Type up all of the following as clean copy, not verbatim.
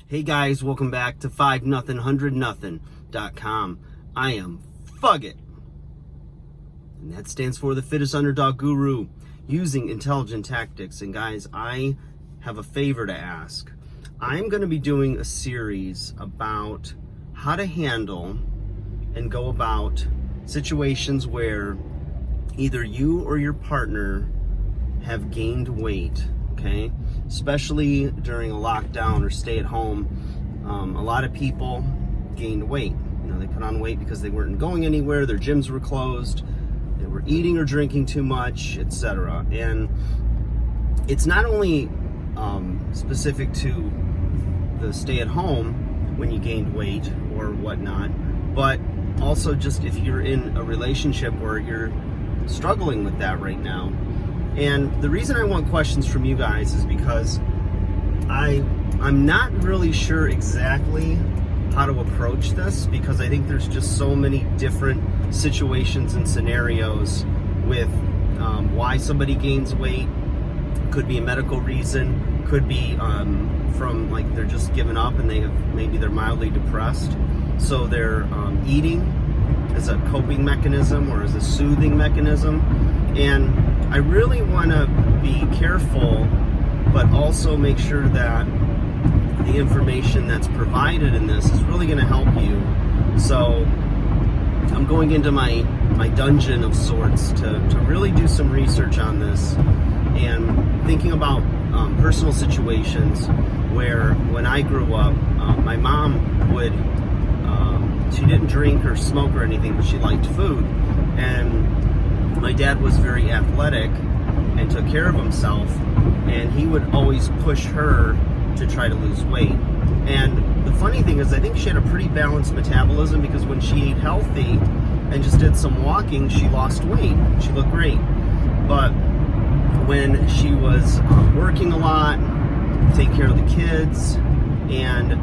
Hey guys, welcome back to 5nothing100nothing.com. I am Fugget, and that stands for the fittest underdog guru, using intelligent tactics. And guys, I have a favor to ask. I'm going to be doing a series about how to handle and go about situations where either you or your partner have gained weight. Okay, especially during a lockdown or stay at home, a lot of people gained weight. You know, they put on weight because they weren't going anywhere, their gyms were closed, they were eating or drinking too much, etc. And it's not only specific to the stay at home when you gained weight or whatnot, but also just if you're in a relationship where you're struggling with that right now. And the reason I want questions from you guys is because I'm not really sure exactly how to approach this, because I think there's just so many different situations and scenarios with why somebody gains weight. Could be a medical reason, could be from like they're just giving up and they're mildly depressed, so they're eating as a coping mechanism or as a soothing mechanism. And I really want to be careful, but also make sure that the information that's provided in this is really going to help you. So I'm going into my dungeon of sorts to really do some research on this and thinking about personal situations where when I grew up, my mom would, she didn't drink or smoke or anything, but she liked food. And my dad was very athletic and took care of himself, and he would always push her to try to lose weight. And the funny thing is, I think she had a pretty balanced metabolism, because when she ate healthy and just did some walking, she lost weight. She looked great. But when she was working a lot, taking care of the kids, and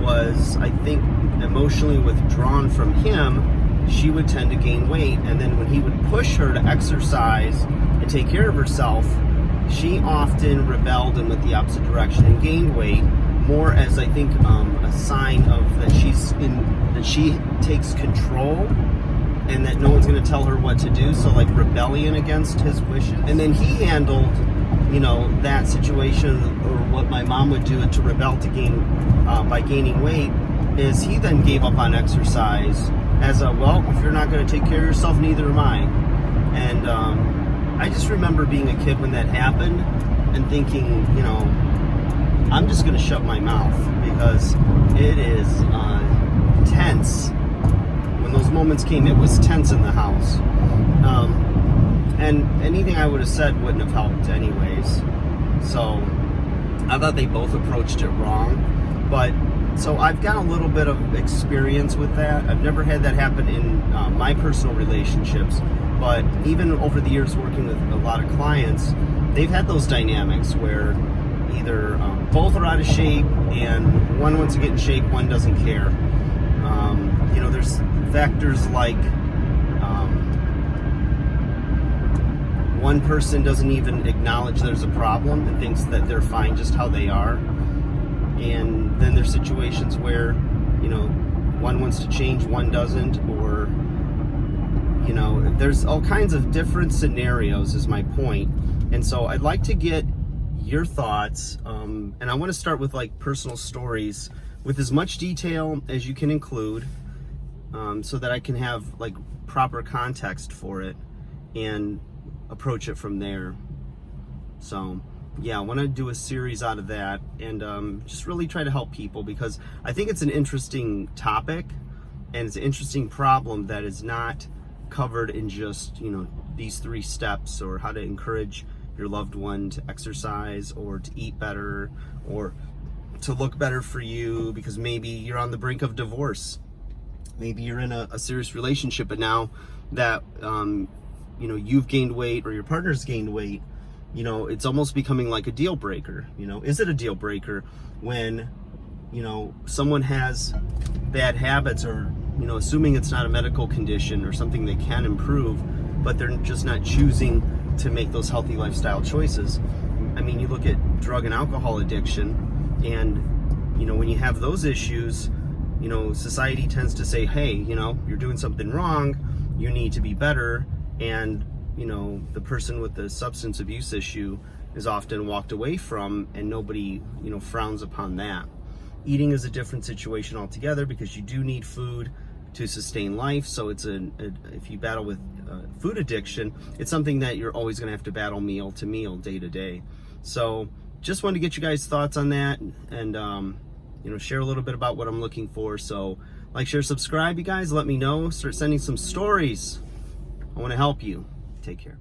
was, I think, emotionally withdrawn from him, she would tend to gain weight. And then when he would push her to exercise and take care of herself, she often rebelled and went the opposite direction and gained weight, more as, I think, a sign of that she takes control and that no one's going to tell her what to do. So like rebellion against his wishes. And then he handled, that situation, or what my mom would do to rebel to gain by gaining weight, is he then gave up on exercise as a, well, if you're not going to take care of yourself, neither am I. And I just remember being a kid when that happened and thinking, I'm just going to shut my mouth, because it is tense. When those moments came, it was tense in the house. And anything I would have said wouldn't have helped anyways. So I thought they both approached it wrong. But so I've got a little bit of experience with that. I've never had that happen in my personal relationships, but even over the years working with a lot of clients, they've had those dynamics where either both are out of shape and one wants to get in shape, one doesn't care. There's factors like one person doesn't even acknowledge there's a problem and thinks that they're fine just how they are. And then there's situations where, one wants to change, one doesn't, or, there's all kinds of different scenarios is my point. And so I'd like to get your thoughts, and I want to start with like personal stories with as much detail as you can include, so that I can have like proper context for it and approach it from there. So yeah, I want to do a series out of that and just really try to help people, because I think it's an interesting topic and it's an interesting problem that is not covered in just, these 3 steps, or how to encourage your loved one to exercise or to eat better or to look better for you, because maybe you're on the brink of divorce. Maybe you're in a serious relationship, but now that, you've gained weight or your partner's gained weight, it's almost becoming like a deal breaker. Is it a deal breaker when, someone has bad habits, or, assuming it's not a medical condition or something they can improve, but they're just not choosing to make those healthy lifestyle choices. I mean, you look at drug and alcohol addiction, and you know, when you have those issues, you know, society tends to say, hey, you know, you're doing something wrong, you need to be better. And, you know, the person with the substance abuse issue is often walked away from, and nobody, you know, frowns upon that. Eating is a different situation altogether, because you do need food to sustain life. So it's if you battle with food addiction, it's something that you're always going to have to battle meal to meal, day to day. So just wanted to get you guys' thoughts on that, and you know, share a little bit about what I'm looking for. So like, share, subscribe, you guys. Let me know. Start sending some stories. I want to help you. Take care.